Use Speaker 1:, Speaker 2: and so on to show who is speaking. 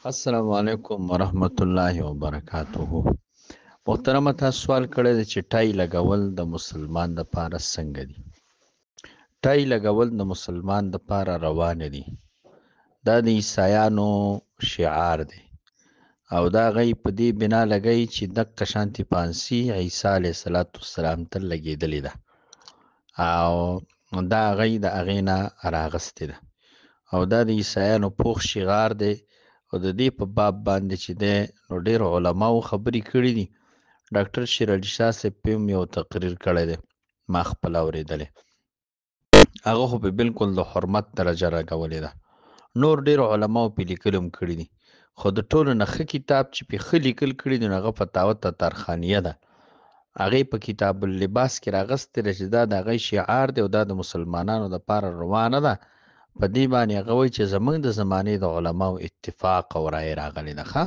Speaker 1: السلام علیکم ورحمت الله وبرکاته. محترمه، تاسو سوال کړی دی چې ټای لګول د مسلمان د پاره څنګه دي. ټای لګول د مسلمان د پاره روان دي. دا د عیسایانو شعار دی او دا غي په دې بنا لګی چې د قشانتی پانسی عیسی علیه السلام ته لګیدلې ده او دا غي د اغینا راغستې ده او دا د عیسایانو پوخ شعار دی او د دې په باب باندې چې ده نو ډېر علماو خبرې کړي دي. ډاکټر شیر علي شاه صاحب هم یو تقریر کړی دی، ما خپل اورېدلی. هغه خو په بالکل د حرمت درجه راکولې ده. نور ډېر علماو پې لیکلي هم کړي دي، خو د ټولو نه ښه کتاب چې پې ښه لیکل کړي دي نو هغه فتاوی تطارخانیه ده. هغې په کتاب اللباس کې راغستې ده چې دا د هغې شعار دی او دا د مسلمانانو دپاره روانه ده. په دې باندې هغه وایي چې زموږ د زمانې د علماو اتفاق او رایې راغلې ده. ښه